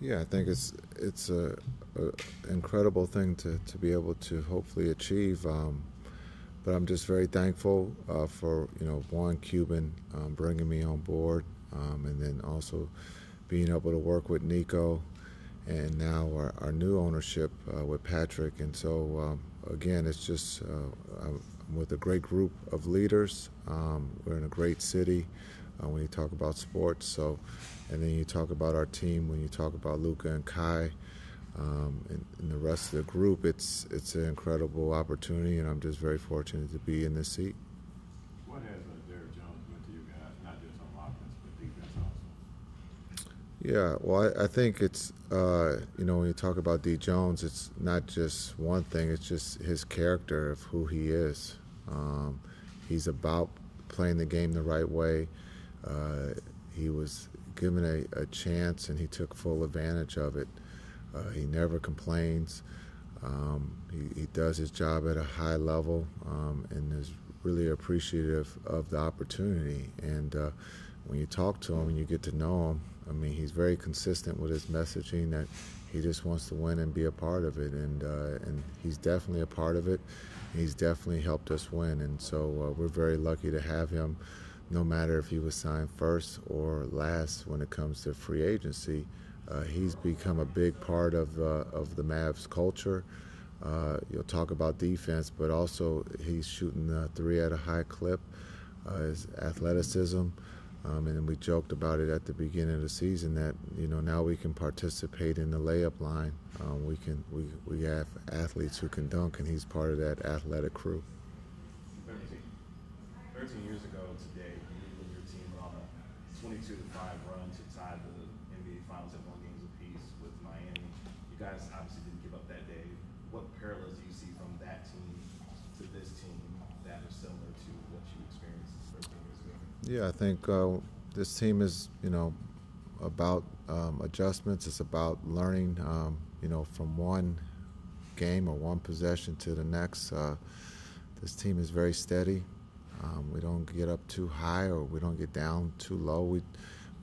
Yeah, I think it's a incredible thing to be able to hopefully achieve. But I'm just very thankful for Juan Cuban bringing me on board, and then also being able to work with Nico, and now our new ownership with Patrick. And so again, it's just I'm with a great group of leaders. We're in a great city when you talk about sports. So, and then you talk about our team when you talk about Luca and Kai. And the rest of the group, it's an incredible opportunity, and I'm just very fortunate to be in this seat. What has Derrick Jones been to you guys, not just on offense but defense also? Yeah, well, I think it's when you talk about D Jones, it's not just one thing; it's just his character of who he is. Um, he's about playing the game the right way. Uh, he was given a chance, and he took full advantage of it. He never complains. He does his job at a high level, and is really appreciative of the opportunity. And when you talk to him and you get to know him, I mean, he's very consistent with his messaging that he just wants to win and be a part of it. And he's definitely a part of it. He's definitely helped us win. And so we're very lucky to have him, no matter if he was signed first or last when it comes to free agency. He's become a big part of the Mavs culture. You'll talk about defense, but also he's shooting the three at a high clip. His athleticism, and we joked about it at the beginning of the season that now we can participate in the layup line. We have athletes who can dunk, and he's part of that athletic crew. 13 years ago today, you and your team went on a 22-5 run to tie the NBA Finals at 1 game apiece with Miami. You guys obviously didn't give up that day. What parallels do you see from that team to this team that are similar to what you experienced 13 years ago? Yeah, I think this team is about adjustments. It's about learning from one game or one possession to the next. This team is very steady. We don't get up too high or we don't get down too low. We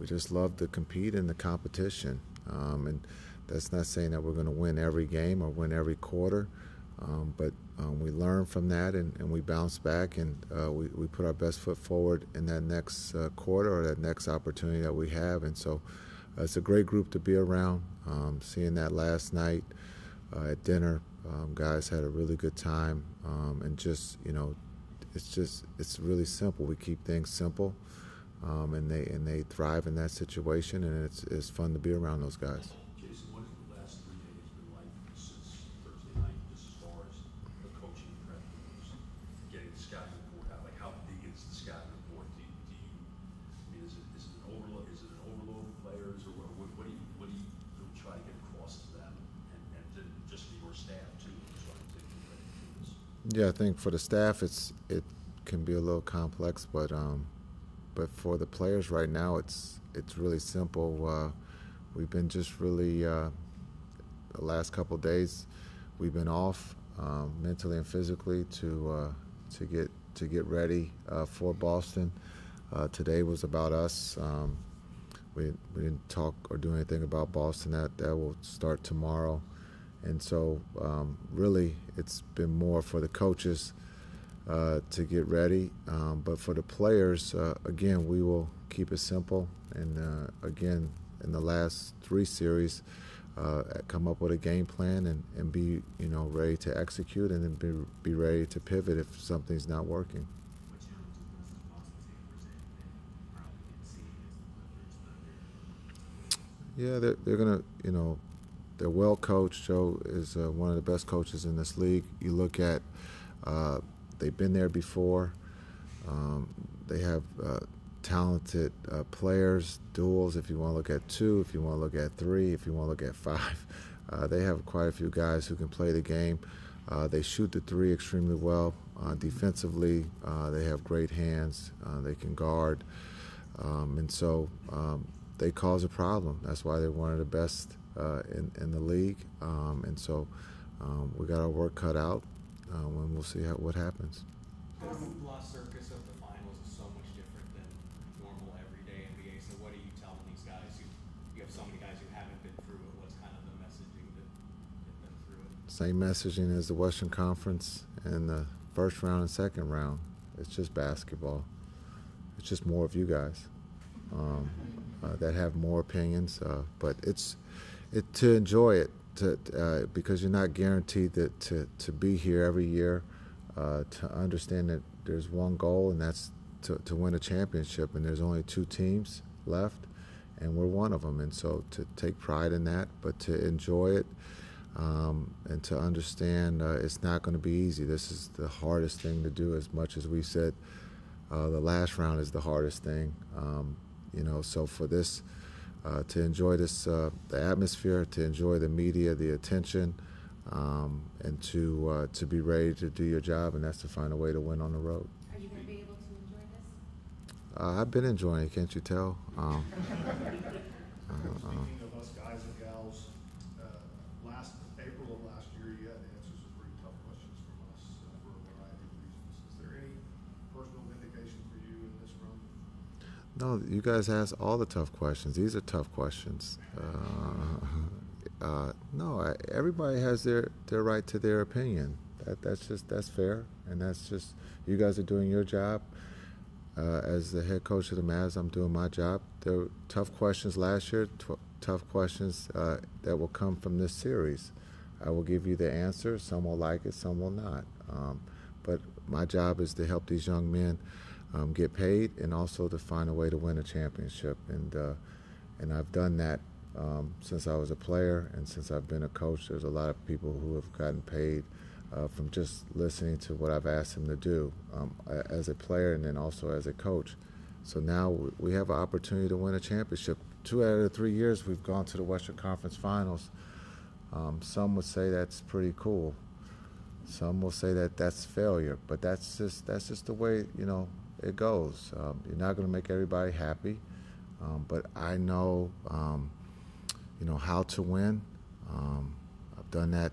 just love to compete in the competition. And that's not saying that we're going to win every game or win every quarter, but we learn from that and we bounce back and we put our best foot forward in that next quarter or that next opportunity that we have. And so it's a great group to be around. Seeing that last night at dinner, guys had a really good time, and just it's really simple. We keep things simple, and they thrive in that situation, and it's fun to be around those guys. Jason, what has the last 3 days been like since Thursday night, just as far as the coaching prep goes, getting the scouting report out? Like, how big is the scouting report? I mean, is it an overload? Is it an overload of players, or what do you really try to get across to them, and to just for your staff too, trying to get ready to do this? Yeah, I think for the staff, it can be a little complex, but for the players right now, it's really simple. We've been just really the last couple of days, we've been off mentally and physically to get ready for Boston. Today was about us. We didn't talk or do anything about Boston. That will start tomorrow. And so really it's been more for the coaches to get ready. But for the players, again, we will keep it simple. And again, in the last 3 series, come up with a game plan and be ready to execute, and then be ready to pivot if something's not working. What challenges does the Boston team present that probably didn't see against the Clippers, Thunder? Yeah, they're gonna they're well coached. Joe is one of the best coaches in this league. You look at they've been there before. They have talented players, duels. If you want to look at 2, if you want to look at 3, if you want to look at 5, they have quite a few guys who can play the game. They shoot the 3 extremely well. Defensively, they have great hands. They can guard, and so they cause a problem. That's why they're one of the best in the league. And so we got our work cut out. When we'll see what happens. The hoopla circus of the finals is so much different than normal everyday NBA. So what do you tell these guys? You have so many guys who haven't been through it. same messaging as the Western Conference and the first round and second round. It's just basketball. It's just more of you guys that have more opinions, but it's to enjoy it, because you're not guaranteed to be here every year. To understand that there's one goal, and that's to win a championship, and there's only 2 teams left, and we're one of them. And so to take pride in that, but to enjoy it, and to understand it's not going to be easy. This is the hardest thing to do, as much as we said the last round is the hardest thing. So for this, to enjoy this, the atmosphere, to enjoy the media, the attention, and to be ready to do your job, and that's to find a way to win on the road. Are you going to be able to enjoy this? I've been enjoying it, can't you tell? Speaking of us guys and gals, last April of last year, you had to answer some pretty tough questions from us for a variety of reasons. Is there any personal vindication for you in this run? No, you guys ask all the tough questions. These are tough questions. No, everybody has their right to their opinion. That's fair, and that's just, you guys are doing your job. As the head coach of the Mavs, I'm doing my job. There were tough questions last year, tough questions that will come from this series. I will give you the answer. Some will like it, some will not. But my job is to help these young men get paid, and also to find a way to win a championship. And I've done that since I was a player, and since I've been a coach. There's a lot of people who have gotten paid from just listening to what I've asked them to do as a player, and then also as a coach. So now we have an opportunity to win a championship. 2 out of the 3 years we've gone to the Western Conference Finals. Some would say that's pretty cool. Some will say that that's failure, but that's just the way it goes. You're not going to make everybody happy, but I know how to win. I've done that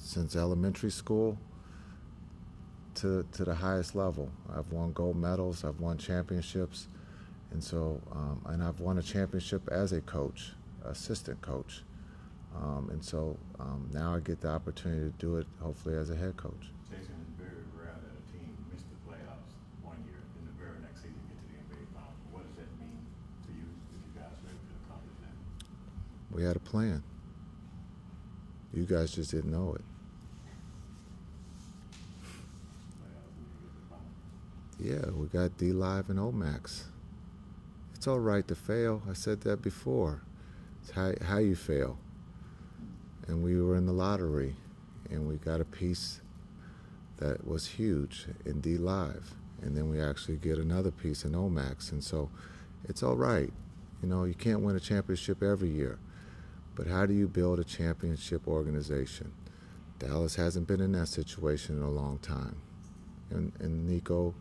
since elementary school to the highest level. I've won gold medals. I've won championships, and so and I've won a championship as a coach, assistant coach, and so now I get the opportunity to do it, hopefully as a head coach. Jason, it's very rare that a team missed the playoffs one year and the very next season get to the NBA Finals. What does that mean to you if you guys were able to accomplish that? We had a plan. You guys just didn't know it. Yeah, we got D-Live and Omax. It's all right to fail. I said that before. It's how you fail. And we were in the lottery, and we got a piece that was huge in D-Live. And then we actually get another piece in Omax. And so it's all right. You can't win a championship every year. But how do you build a championship organization? Dallas hasn't been in that situation in a long time. And Nico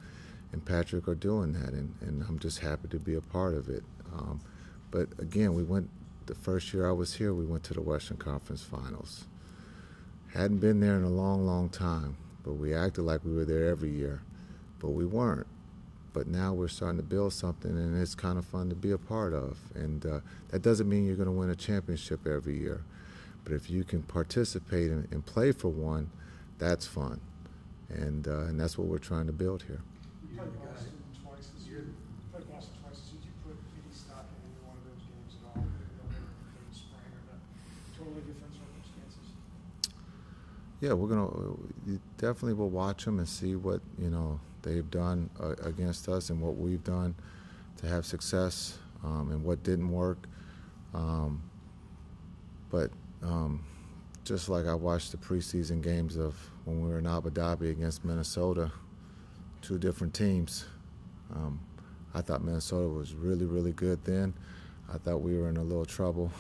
and Patrick are doing that, and I'm just happy to be a part of it. But again, the first year I was here, we went to the Western Conference Finals. Hadn't been there in a long, long time, but we acted like we were there every year, but we weren't. But now we're starting to build something, and it's kind of fun to be a part of. And that doesn't mean you're going to win a championship every year. But if you can participate and play for one, that's fun. And that's what we're trying to build here. You played Boston twice this year. Did you put any stock in either one of those games at all? In the spring, or the totally different circumstances? Yeah, we definitely will watch them and see what they've done against us and what we've done to have success, and what didn't work. But just like I watched the preseason games of when we were in Abu Dhabi against Minnesota, 2 different teams. I thought Minnesota was really, really good then. I thought we were in a little trouble.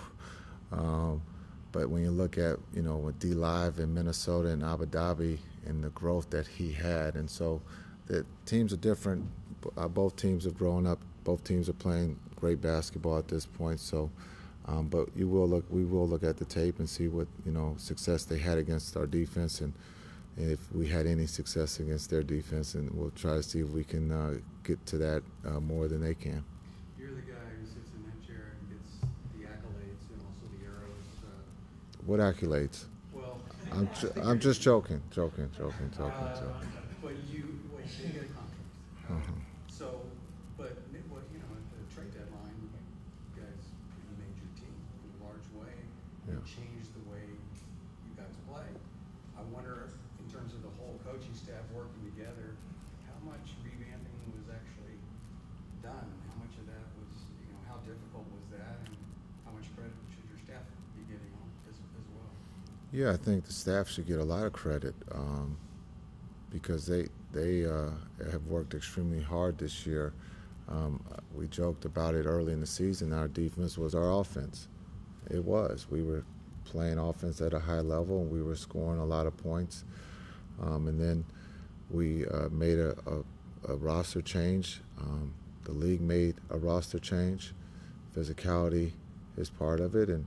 But when you look at, with D-Live in Minnesota and Abu Dhabi and the growth that he had, and so the teams are different. Both teams have grown up. Both teams are playing great basketball at this point. So, but we will look at the tape and see what success they had against our defense, and if we had any success against their defense, and we'll try to see if we can get to that more than they can. You're the guy who sits in that chair and gets the accolades and also the arrows. What accolades? Well, I'm just joking. But you get a contract. So, but what you know, at the trade deadline, you guys pretty made your team in a large way. Yeah. It changed the way you guys play. I wonder if, in terms of the whole coaching staff working together, how much revamping was actually done? How much of that was, you know, how difficult was that, and how much credit should your staff be getting on as well? Yeah, I think the staff should get a lot of credit because they have worked extremely hard this year. We joked about it early in the season. Our defense was our offense. It was. We were playing offense at a high level, and we were scoring a lot of points. And then we made a roster change. The league made a roster change. Physicality is part of it, and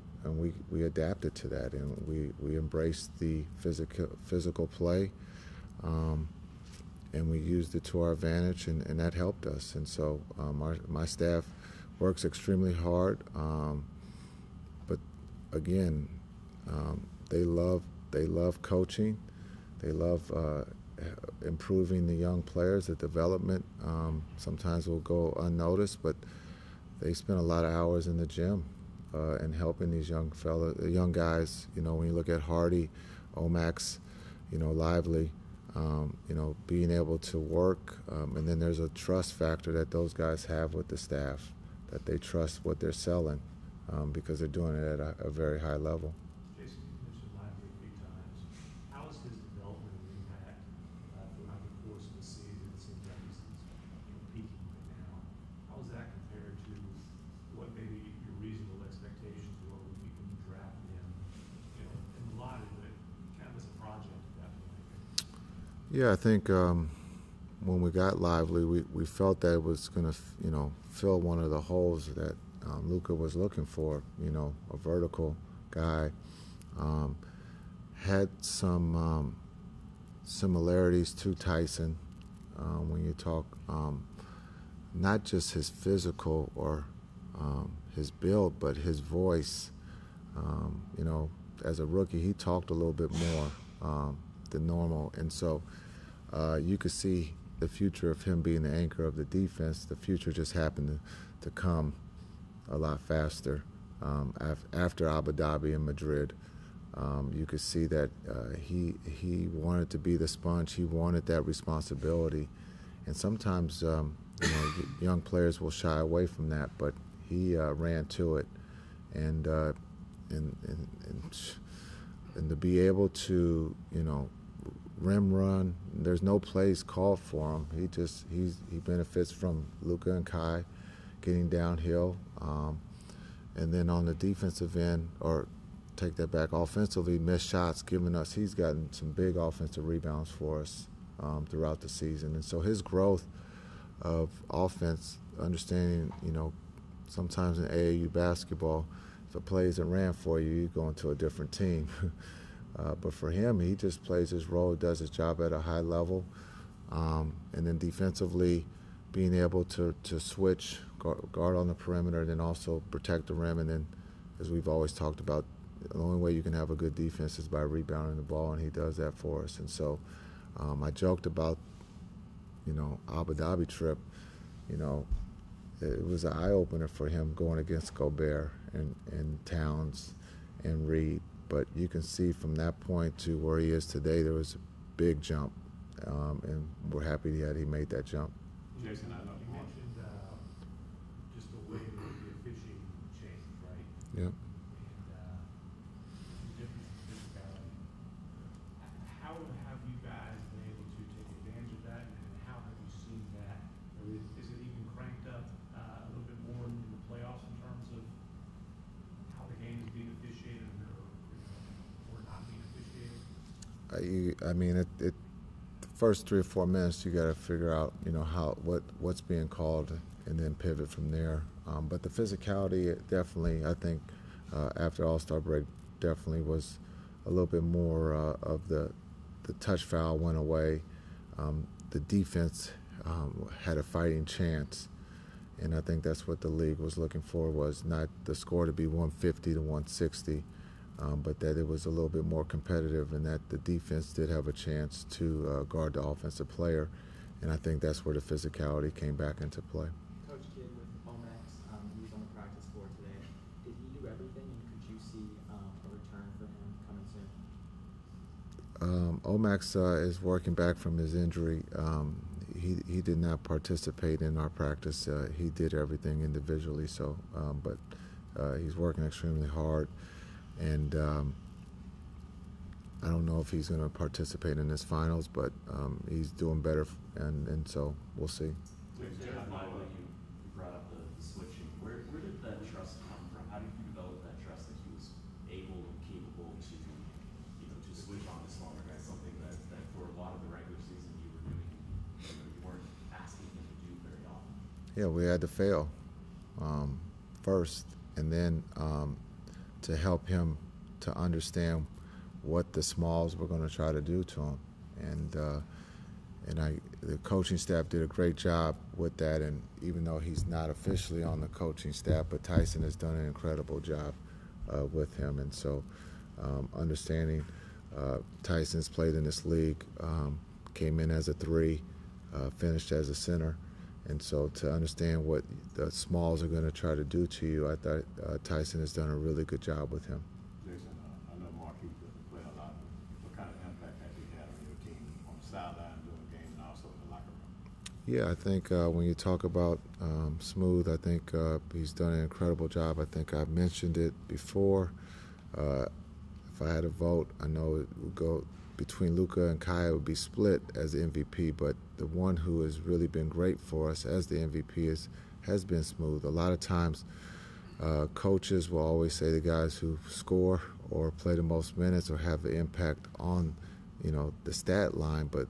we adapted to that, and we embraced the physical play, and we used it to our advantage, and that helped us. And so my staff works extremely hard, but again, they love coaching. They love improving the young players. The development sometimes will go unnoticed, but they spend a lot of hours in the gym and helping these young guys. You know, when you look at Hardy, Omax, you know, Lively, you know, being able to work, and then there's a trust factor that those guys have with the staff, that they trust what they're selling because they're doing it at a very high level. Jason, you mentioned Lively a few times. How is his development and impact throughout the course of the season? It seems like he's peaking right now. How is that compared to what maybe your reasonable expectations were when you drafted him, you know, in the lottery, but kind of as a project at that point? Yeah, I think when we got Lively, we felt that it was going to, you know, fill one of the holes that Luka was looking for. You know, a vertical guy. Had some similarities to Tyson when you talk not just his physical or his build, but his voice. You know, as a rookie, he talked a little bit more than normal, and so you could see the future of him being the anchor of the defense. The future just happened to come a lot faster after Abu Dhabi and Madrid. You could see that he wanted to be the sponge. He wanted that responsibility, and sometimes you know, young players will shy away from that, but he ran to it, and to be able to, you know, rim run. There's no plays called for him. He benefits from Luka and Kai getting downhill, and then on the defensive end, or take that back, offensively, missed shots, he's gotten some big offensive rebounds for us throughout the season. And so his growth of offense, understanding, you know, sometimes in AAU basketball, if a play isn't ran for you, you go into a different team. But for him, he just plays his role, does his job at a high level, and then defensively, being able to switch, guard on the perimeter, and then also protect the rim. And then, as we've always talked about, the only way you can have a good defense is by rebounding the ball, and he does that for us. And so I joked about, you know, Abu Dhabi trip. You know, it was an eye-opener for him going against Gobert and Towns and Reed. But you can see from that point to where he is today, there was a big jump, and we're happy that he made that jump. Jason, I know you mentioned just the way that the officiating changed, right? Yep. And difference in physicality. How have you guys been able to take advantage of that, and how have you seen that? Or is it even cranked up a little bit more in the playoffs in terms of how the game is being officiated or not being officiated? I mean, the first 3 or 4 minutes, you got to figure out, you know, what's being called, and then pivot from there. But the physicality, definitely, I think, after All-Star break, definitely was a little bit more of the touch foul went away. The defense had a fighting chance, and I think that's what the league was looking for, was not the score to be 150 to 160, but that it was a little bit more competitive and that the defense did have a chance to guard the offensive player. And I think that's where the physicality came back into play. Coach Kidd with Omax, he was on the practice floor today. Did he do everything, and could you see a return for him coming soon? Omax is working back from his injury. He did not participate in our practice. He did everything individually, but he's working extremely hard. And I don't know if he's going to participate in this finals, but he's doing better, and so we'll see. Finally, you brought up the switching. Where did that trust come from? How did you develop that trust that he was able and capable to, to switch on this longer guy? Something that for a lot of the regular season you were doing, you weren't asking him to do very often. Yeah, we had to fail first, and then to help him to understand what the smalls were going to try to do to him, and the coaching staff did a great job with that. And even though he's not officially on the coaching staff, but Tyson has done an incredible job with him. And so understanding Tyson's played in this league, came in as a 3, finished as a center. And so to understand what the smalls are going to try to do to you, I thought Tyson has done a really good job with him. Jason, I know Marquis doesn't play a lot, but what kind of impact has he had on your team on the sideline during the game and also in the locker room? Yeah, I think when you talk about Smooth, I think he's done an incredible job. I think I've mentioned it before. If I had a vote, I know it would go between Luka and Kai. It would be split as the MVP, but the one who has really been great for us as the MVP has been Smooth. A lot of times coaches will always say the guys who score or play the most minutes or have the impact on, the stat line, but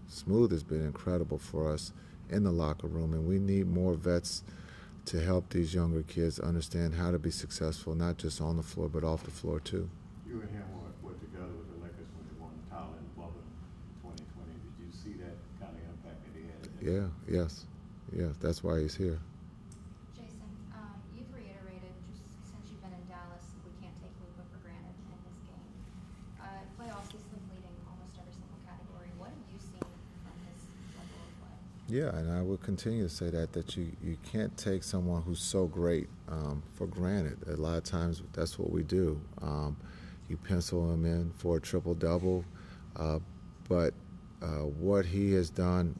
Smooth has been incredible for us in the locker room, and we need more vets to help these younger kids understand how to be successful, not just on the floor, but off the floor too. You and him were together with the Lakers when they won the title in the bubble in 2020. Did you see that kind of impact that he had? Yes, that's why he's here. Jason, you've reiterated just since you've been in Dallas, we can't take Luka for granted in this game. Playoffs, he's leading almost every single category. What have you seen from his level of play? Yeah, and I will continue to say that you can't take someone who's so great for granted. A lot of times that's what we do. You pencil him in for a triple-double, but what he has done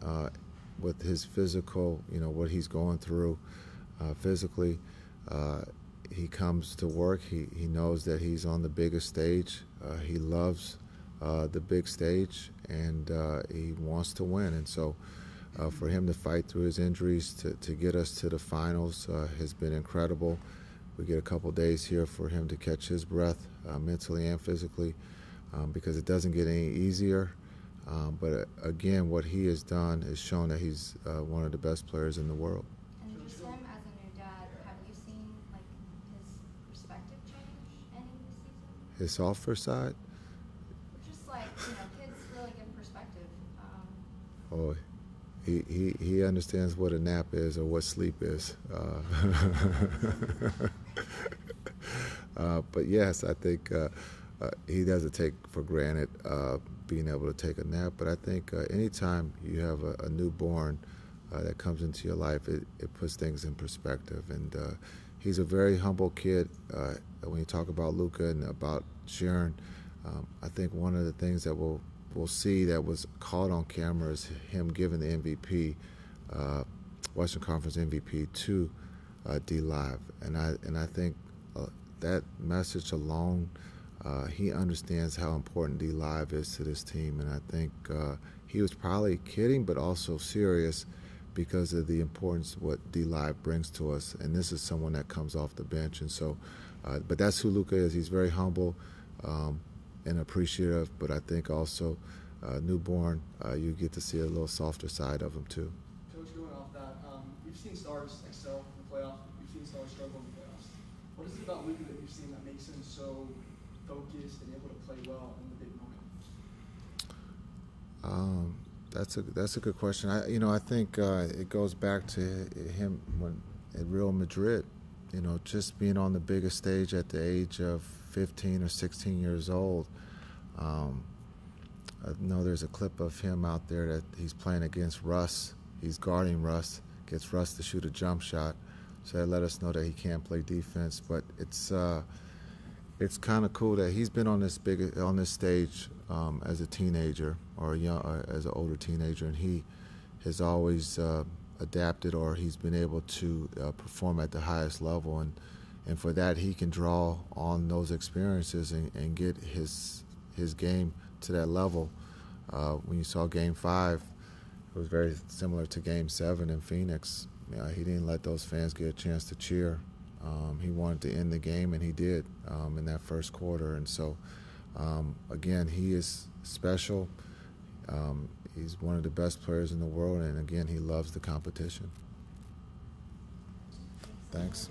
with his physical, what he's going through physically, he comes to work. He knows that he's on the biggest stage. He loves the big stage, and he wants to win. And so for him to fight through his injuries to get us to the finals has been incredible. We get a couple days here for him to catch his breath mentally and physically because it doesn't get any easier. But again, what he has done is shown that he's one of the best players in the world. And just him as a new dad, have you seen his perspective change any this season? His softer side? Just kids really give perspective. Oh, he understands what a nap is or what sleep is. But yes, I think he doesn't take for granted being able to take a nap. But I think anytime you have a newborn that comes into your life, it puts things in perspective. And he's a very humble kid. When you talk about Luka and about Sharon, I think one of the things that we'll see that was caught on camera is him giving the MVP, Western Conference MVP to D-Live. And I think that message alone, he understands how important D-Live is to this team. And I think he was probably kidding but also serious because of the importance of what D-Live brings to us. And this is someone that comes off the bench. And so, but that's who Luka is. He's very humble and appreciative, but I think also newborn, you get to see a little softer side of him too. Coach, going off that, we've seen stars excel in the playoffs. We've seen stars struggle in the playoffs. What is it about Luka that you've seen that makes him so focused and able to play well in the big moment? That's a good question. I think it goes back to him when at Real Madrid. Just being on the biggest stage at the age of 15 or 16 years old. I know there's a clip of him out there that he's playing against Russ. He's guarding Russ, gets Russ to shoot a jump shot. So that let us know that he can't play defense. But it's kind of cool that he's been on this stage as a teenager or as an older teenager, and he has always adapted, or he's been able to perform at the highest level, and for that he can draw on those experiences and get his game to that level. When you saw Game 5, it was very similar to Game 7 in Phoenix. He didn't let those fans get a chance to cheer. He wanted to end the game, and he did in that first quarter. And so, again, he is special. He's one of the best players in the world, and again, he loves the competition. Thanks.